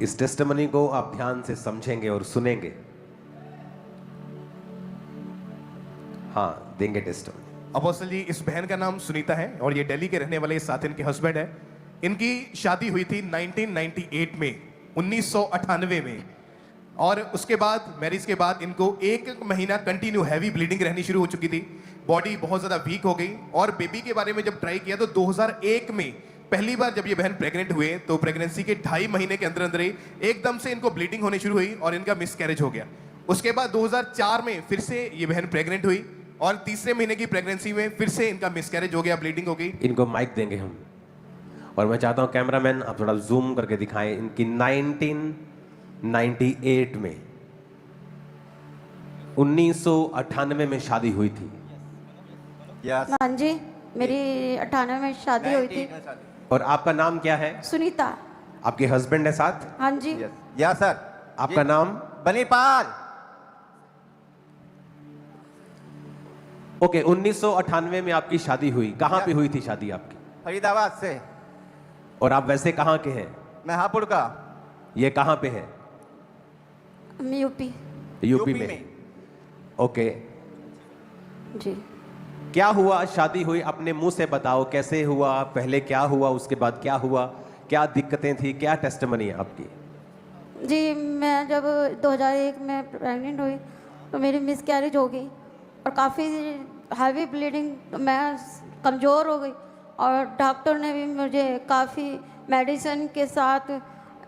इस टेस्टिमनी को आप ध्यान से समझेंगे और सुनेंगे। हाँ, देंगे टेस्टिमनी। अपोस्टल जी, इस बहन का नाम सुनीता है और ये दिल्ली के रहने वाले, साथ इनके हस्बैंड है। इनकी शादी हुई थी 1998 में, 1998 में। और उसके बाद, मैरिज के बाद इनको 1 महीना कंटिन्यू हैवी ब्लीडिंग रहनी शुरू हो चुकी थी। बॉडी बहुत ज़्यादा वीक हो गई। और बेबी के बारे में जब ट्राई किया तो 2001 में पहली बार जब ये बहन प्रेग्नेंट हुए तो प्रेगनेंसी के 2.5 महीने के अंदर अंदर ही एकदम से इनको ब्लीडिंग होनी शुरू हुई और इनका मिसकैरेज हो गया। उसके बाद 2004 में फिर से ये बहन प्रेग्नेंट हुई और तीसरे महीने की प्रेगनेंसी में फिर से इनका मिसकैरेज हो गया, ब्लीडिंग हो गई। इनको माइक देंगे हम, और मैं चाहता हूं कैमरामैन आप थोड़ा जूम करके दिखाएं। इनकी 1998 में, 1998 में शादी हुई थी। हाँ जी, मेरी 98 में शादी हुई थी। और आपका नाम क्या है? सुनीता। आपके हस्बैंड है साथ? हाँ जी। या सर। आपका नाम? बनीपाल। ओके, 1998 में आपकी शादी हुई। कहाँ पे हुई थी शादी आपकी? फरीदाबाद से। और आप वैसे कहाँ के हैं? मैं हापुड़ का। ये कहाँ पे है? यूपी। यूपी में। ओके, जी। क्या हुआ? शादी हुई, अपने मुंह से बताओ कैसे हुआ, पहले क्या हुआ, उसके बाद क्या हुआ, क्या दिक्कतें थी, क्या टेस्टिमनी है आपकी? जी, मैं जब 2001 में प्रेग्नेंट हुई तो मेरी मिसकैरेज हो गई और काफ़ी हैवी ब्लीडिंग, मैं कमज़ोर हो गई और डॉक्टर ने भी मुझे काफ़ी मेडिसिन के साथ,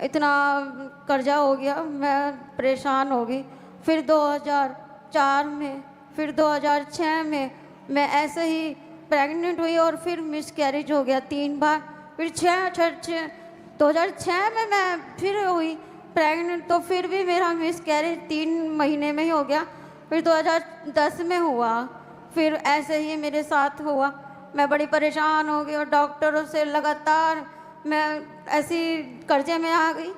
इतना कर्जा हो गया, मैं परेशान हो गई। फिर 2004 में, फिर 2006 में मैं ऐसे ही प्रेग्नेंट हुई और फिर मिसकैरेज हो गया 3 बार। फिर 2006 में मैं फिर हुई प्रेग्नेंट, तो फिर भी मेरा मिसकैरेज 3 महीने में ही हो गया। फिर 2010 में हुआ, फिर ऐसे ही मेरे साथ हुआ। मैं बड़ी परेशान हो गई और डॉक्टरों से लगातार मैं ऐसी कर्जे में आ गई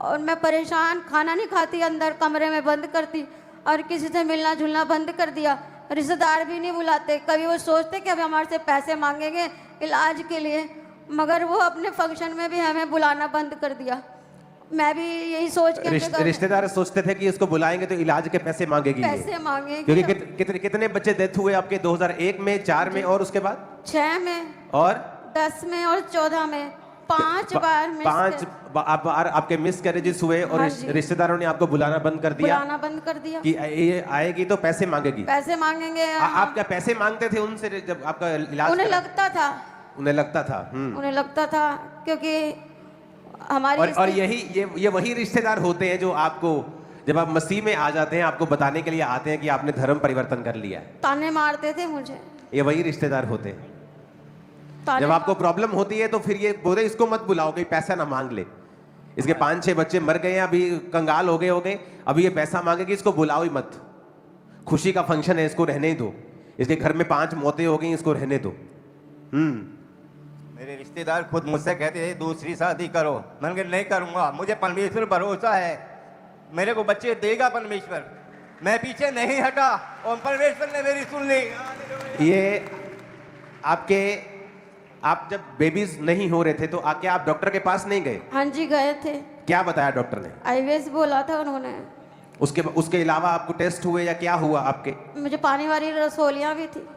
और मैं परेशान, खाना नहीं खाती, अंदर कमरे में बंद करती और किसी से मिलना जुलना बंद कर दिया। रिश्तेदार भी नहीं बुलाते। कभी वो सोचते कि अभी हमारे से पैसे मांगेंगे इलाज के लिए, मगर वो अपने फंक्शन में भी हमें बुलाना बंद कर दिया। मैं भी यही सोच के रिश्तेदार सोचते थे कि इसको बुलाएंगे तो इलाज के पैसे मांगेगी, पैसे मांगेगी। क्योंकि कितने बच्चे डेथ हुए आपके? 2001 में, 4 में और उसके बाद 6 में और 10 में और 14 में 5 बार 5 बार आपके मिसकैरेजेस हुए और हाँ जी। रिश्तेदारों ने आपको बुलाना बंद कर दिया, बुलाना बंद कर दिया कि ये आएगी तो पैसे मांगेगी। पैसे मांगेंगे। आप क्या पैसे मांगते थे उनसे जब आपका इलाज? उन्हें लगता था, उन्हें लगता था। उन्हें लगता था, क्योंकि हमारी और ये वही रिश्तेदार होते हैं जो आपको, जब आप मसीह में आ जाते हैं, आपको बताने के लिए आते हैं कि आपने धर्म परिवर्तन कर लिया है। ताने मारते थे मुझे। ये वही रिश्तेदार होते हैं। जब आपको प्रॉब्लम होती है तो फिर ये बोले इसको मत बुलाओ, कि पैसा ना मांग ले, इसके 5-6 बच्चे मर गए हैं, अभी कंगाल हो गए, अभी ये पैसा मांगेगी, इसको बुलाओ ही मत, खुशी का फंक्शन है, इसको रहने दो, इसके घर में 5 मौतें हो गई, इसको रहने दो। मेरे रिश्तेदार खुद मुझसे कहते थे दूसरी शादी करो। मैंने कहा नहीं करूंगा, मुझे परमेश्वर भरोसा है, मेरे को बच्चे देगा परमेश्वर। मैं पीछे नहीं हटा और परमेश्वर ने मेरी सुन ली। ये आप जब बेबीज नहीं हो रहे थे तो आके आप डॉक्टर के पास नहीं गए? हाँ जी, गए थे। क्या बताया डॉक्टर ने? आईवीएस बोला था उन्होंने। उसके अलावा आपको टेस्ट हुए या क्या हुआ आपके? मुझे पानी वाली रसोलियाँ भी थी।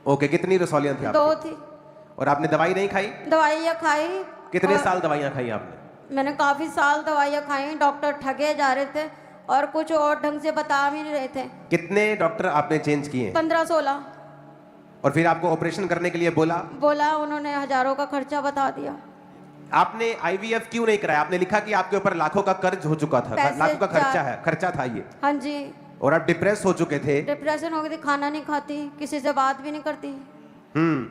ओके, कितनी रसौलियां थी आपकी? 2 थी। और आपने दवाई नहीं खाई? दवाइयाँ खाई। कितने साल दवाइयां खाई आपने? मैंने काफ़ी साल दवाइयाँ खाई। डॉक्टर ठगे जा रहे थे और कुछ और ढंग से बता भी नहीं रहे थे। कितने डॉक्टर आपने चेंज किए? 15-16। और फिर आपको ऑपरेशन करने के लिए बोला? उन्होंने हजारों का खर्चा बता दिया। आपने आईवीएफ क्यों नहीं कराया? आपने लिखा कि आपके ऊपर लाखों का कर्ज हो चुका था, लाखों का खर्चा था ये। हाँ जी। और आप डिप्रेस हो चुके थे? डिप्रेशन हो गई थी, खाना नहीं खाती, किसी से बात भी नहीं करती।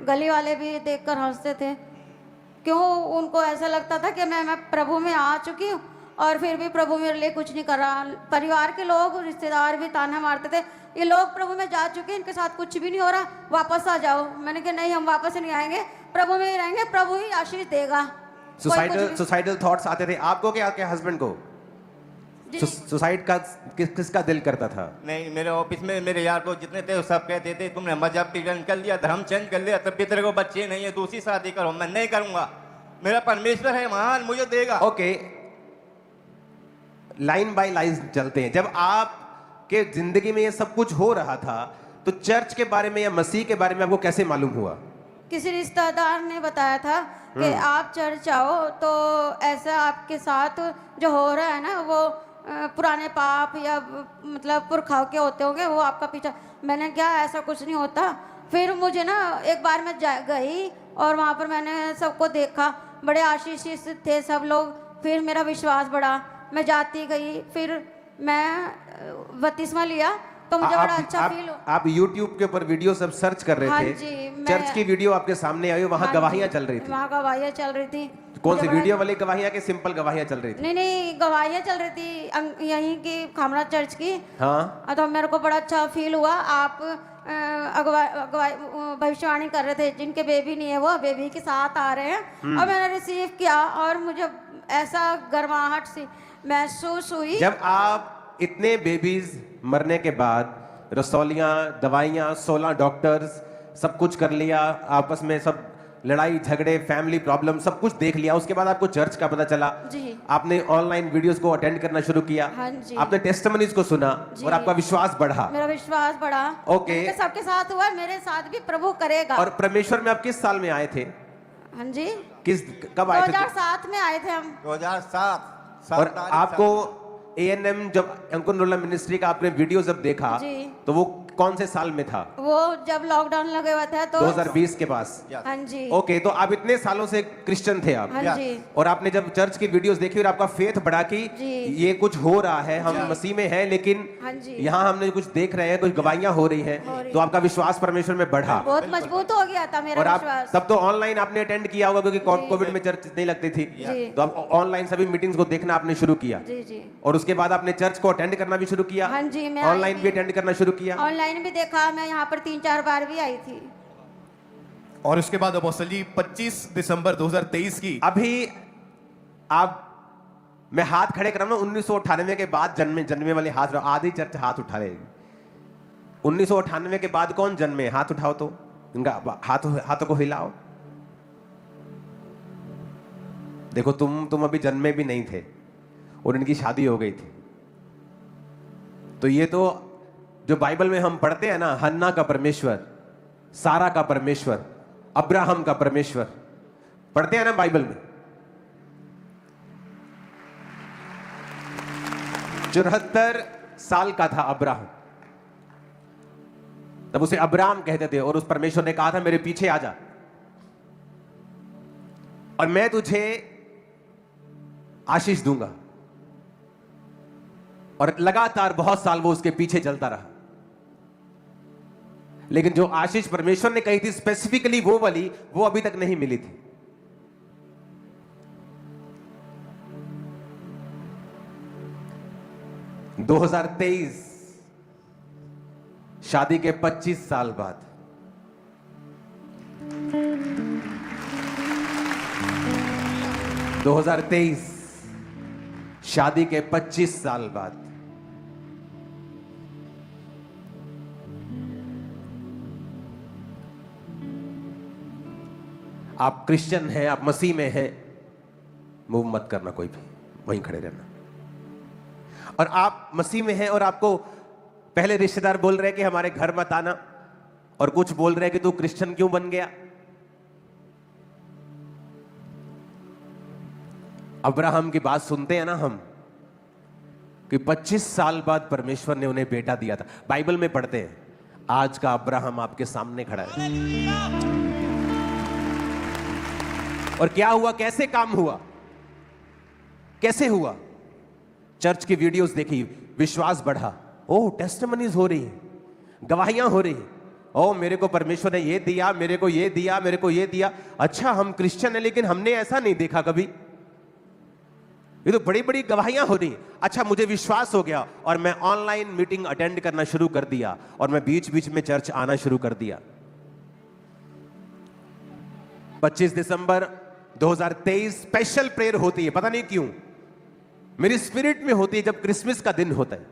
गली वाले भी देखकर हंसते थे, क्यों उनको ऐसा लगता था कि मैं प्रभु में आ चुकी हूँ और फिर भी प्रभु मेरे लिए कुछ नहीं कर रहा। परिवार के लोग, रिश्तेदार भी ताना मारते थे, ये लोग प्रभु में जा चुके हैं, इनके साथ कुछ भी नहीं हो रहा, वापस आ जाओ। मैंने कहा नहीं, हम वापस नहीं आएंगे, प्रभु में ही रहेंगे, प्रभु ही आशीष देगा। सुसाइडल थॉट्स आते थे आपको क्या आपके हस्बैंड को? सुसाइड का किसका दिल करता था? नहीं, मेरे ऑफिस में मेरे यार को जितने थे सब कहते थे तुमने मजहब चेंज कर लिया, धर्म चेंज कर लिया, तब भी तेरे को बच्चे नहीं है, 2री शादी करो। मैं नहीं करूंगा, मेरा परमेश्वर है महान, मुझे देगा। ओके, लाइन बाय लाइन चलते हैं। जब आपके जिंदगी में ये सब कुछ हो रहा था तो चर्च के बारे में या मसीह के बारे में आपको कैसे मालूम हुआ? किसी रिश्तेदार ने बताया था कि आप चर्च आओ तो ऐसा आपके साथ जो हो रहा है ना वो पुराने पाप या मतलब पुरखाओं के होते होंगे, वो आपका पीछा। मैंने क्या, ऐसा कुछ नहीं होता। फिर मुझे ना एक बार मैं गई और वहाँ पर मैंने सबको देखा, बड़े आशीषित थे सब लोग। फिर मेरा विश्वास बढ़ा, मैं जाती गई, फिर मैं बपतिस्मा लिया तो मुझे बड़ा अच्छा फील हुआ। आप YouTube के ऊपर वीडियो सब सर्च कर रहे हाँ थे, जी, चर्च की वीडियो आपके सामने आई, वहाँ गवाहियाँ चल रही थी। वहाँ गवाहियाँ चल रही थी। कौन सी वीडियो वाली गवाहियाँ के सिंपल गवाहियाँ चल रही थी? नहीं नहीं, गवाहियाँ चल रही थी यहीं की खामरा चर्च की। हाँ, तो मेरे को बड़ा अच्छा फील हुआ। आप भविष्यवाणी कर रहे थे, जिनके बेबी नहीं है वो बेबी के साथ आ रहे हैं। और मैंने रिसीव किया और मुझे ऐसा गर्माहट सी महसूस हुई। जब आप इतने बेबीज मरने के बाद रसौलियाँ, दवाइयाँ, 16 डॉक्टर्स, सब कुछ कर लिया, आपस में सब लड़ाई झगड़े, फैमिली प्रॉब्लम सब कुछ देख लिया, उसके बाद आपको चर्च का पता चला जी। आपने ऑनलाइन वीडियोस को अटेंड करना शुरू किया। हाँ जी। आपने टेस्टिमनीज को सुना और आपका विश्वास बढ़ा। मेरा विश्वास बढ़ा। ओके। सबके साथ हुआ, मेरे साथ भी प्रभु करेगा। और परमेश्वर में आप किस साल में आए थे? हाँ जी, कब आए थे? 2007 में आए थे हम। 2007। और आपको ANM जब अंकुर नोला मिनिस्ट्री का आपने वीडियो जब देखा जी। तो वो कौन से साल में था? वो जब लॉकडाउन लगे हुआ था तो 2020 के पास। हाँ जी। ओके, तो आप इतने सालों से क्रिश्चियन थे आप। हाँ जी। और आपने जब चर्च की वीडियोस देखी और आपका फेथ बढ़ा कि जी। ये कुछ हो रहा है, हम मसीह में हैं, लेकिन हाँ जी। यहाँ हमने कुछ देख रहे हैं, कुछ गवाहियां हो रही हैं, तो आपका विश्वास परमेश्वर में बढ़ा। बहुत मजबूत हो गया था मेरा और आप विश्वास। तब तो ऑनलाइन आपने अटेंड किया होगा क्योंकि कोविड में चर्च नहीं लगती थी, जी। तो आप ऑनलाइन सभी मीटिंग्स को देखना आपने शुरू किया। जी जी। और उसके बाद आपने चर्च को अटेंड करना भी शुरू किया। हाँ जी, मैं ऑनलाइन आई भी थी। अटेंड करना शुरू किया। ऑनलाइन भी देखा, मैं यहाँ पर 3-4 बार भी आई थी। और उसके बाद अपोस्टल जी 25 दिसंबर 2023 की अभी आप, मैं हाथ खड़े कर रहा हूं, 1998 के बाद जन्मे वाले हाथ, आधी चर्च हाथ उठा रहे। 1998 के बाद कौन जन्मे? हाथ उठाओ तो, इनका हाथों को हिलाओ। देखो तुम अभी जन्मे भी नहीं थे और इनकी शादी हो गई थी। तो ये तो जो बाइबल में हम पढ़ते हैं ना, हन्ना का परमेश्वर, सारा का परमेश्वर, अब्राहम का परमेश्वर, पढ़ते हैं ना बाइबल में। 74 साल का था अब्राहम, तब उसे अब्राहम कहते थे और उस परमेश्वर ने कहा था मेरे पीछे आ जा और मैं तुझे आशीष दूंगा। और लगातार बहुत साल वो उसके पीछे चलता रहा, लेकिन जो आशीष परमेश्वर ने कही थी स्पेसिफिकली वो वाली, वो अभी तक नहीं मिली थी। – 2023 शादी के 25 साल बाद, शादी के 25 साल बाद आप क्रिश्चियन हैं, आप मसीह में हैं, मूव मत करना कोई भी, वहीं खड़े रहना। और आप मसीह में हैं और आपको पहले रिश्तेदार बोल रहे हैं कि हमारे घर मत आना, और कुछ बोल रहे हैं कि तू क्रिश्चियन क्यों बन गया। अब्राहम की बात सुनते हैं ना हम कि 25 साल बाद परमेश्वर ने उन्हें बेटा दिया था। बाइबल में पढ़ते हैं, आज का अब्राहम आपके सामने खड़ा है। और क्या हुआ, कैसे काम हुआ, कैसे हुआ? चर्च की वीडियोस देखी, विश्वास बढ़ा, ओह टेस्टिमनीज हो रही हैं, गवाहियां हो रही हैं, ओह मेरे को परमेश्वर ने ये दिया, मेरे को ये दिया, मेरे को ये दिया। अच्छा हम क्रिश्चियन हैं लेकिन हमने ऐसा नहीं देखा कभी, ये तो बड़ी बड़ी गवाहियां हो रही हैं। अच्छा मुझे विश्वास हो गया और मैं ऑनलाइन मीटिंग अटेंड करना शुरू कर दिया और मैं बीच बीच में चर्च आना शुरू कर दिया। 25 दिसंबर 2023 स्पेशल प्रेयर होती है, पता नहीं क्यों मेरी स्पिरिट में होती है, जब क्रिसमस का दिन होता है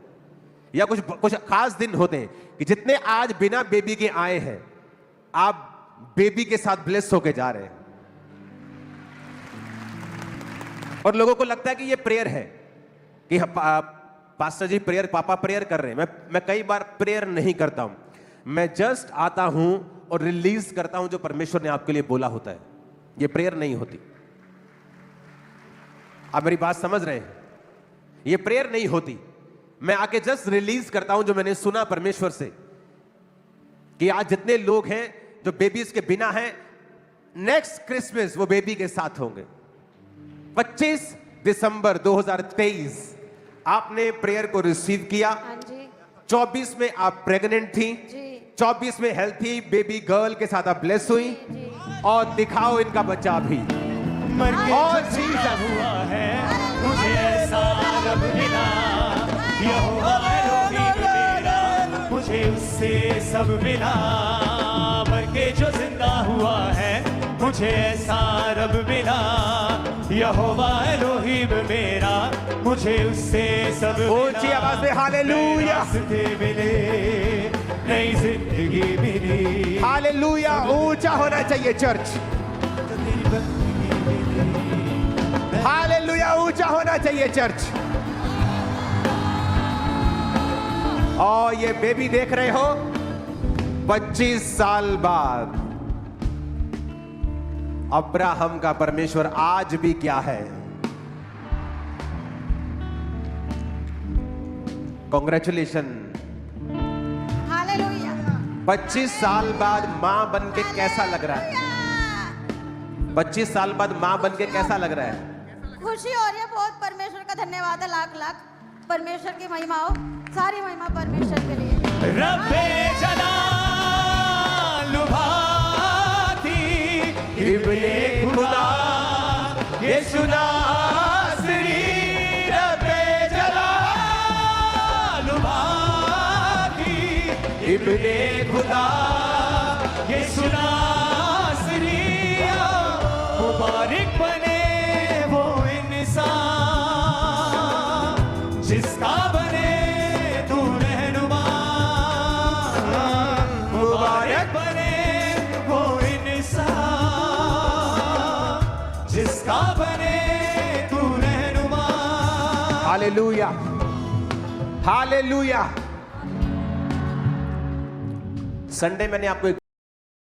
या कुछ खास दिन होते हैं कि जितने आज बिना बेबी के आए हैं, आप बेबी के साथ ब्लेस होके जा रहे हैं और लोगों को लगता है कि ये प्रेयर है। कि पास्टर जी प्रेयर, पापा प्रेयर कर रहे हैं। मैं कई बार प्रेयर नहीं करता हूं, मैं जस्ट आता हूं और रिलीज करता हूं जो परमेश्वर ने आपके लिए बोला होता है। ये प्रेयर नहीं होती। आप मेरी बात समझ रहे हैं? ये प्रेयर नहीं होती। मैं आके जस्ट रिलीज करता हूं जो मैंने सुना परमेश्वर से, कि आज जितने लोग हैं जो बेबीज के बिना हैं, नेक्स्ट क्रिसमस वो बेबी के साथ होंगे। 25 दिसंबर 2023 आपने प्रेयर को रिसीव किया। हाँ जी 24 में आप प्रेग्नेंट थी, जी 24 में हेल्थी बेबी गर्ल के साथ आप ब्लेस हुई, जी। और दिखाओ इनका बच्चा भी। और जीसस हुआ है मुझे ऐसा रब मिला, यहोवा एलोहीम मेरा, मुझे उससे सब मिला। मर के जो जिंदा हुआ है मुझे ऐसा रब मिला, यहोवा एलोहीम मेरा, मुझे उससे सब मिला। ऊंची आवाज में हालेलुया, रास्ते मिले, नई जिंदगी मिली। हालेलुया। ऊंचा होना चाहिए चर्च, हालेलुया, ऊंचा होना चाहिए चर्च। और ये बेबी देख रहे हो, 25 साल बाद अब्राहम का परमेश्वर आज भी क्या है। कॉन्ग्रेचुलेशन। हालेलुया। 25 साल बाद मां बन के कैसा लग रहा है? 25 साल बाद मां बन के कैसा लग रहा है? खुशी हो रही है बहुत। परमेश्वर का धन्यवाद है, लाख लाख। परमेश्वर की महिमा हो, सारी महिमा परमेश्वर के लिए। रब्बे जलाल लुभाती इब्ने खुदा यीशु नासरी। रब्बे जलाल लुभाती इब्ने खुदा यीशु नासरी। मुबारक बने वो इंसान जिसका बने तू रहनुमा। मुबारक बने वो इंसान जिसका बने तू रहनुमा। Hallelujah, hallelujah. संडे मैंने आपको एक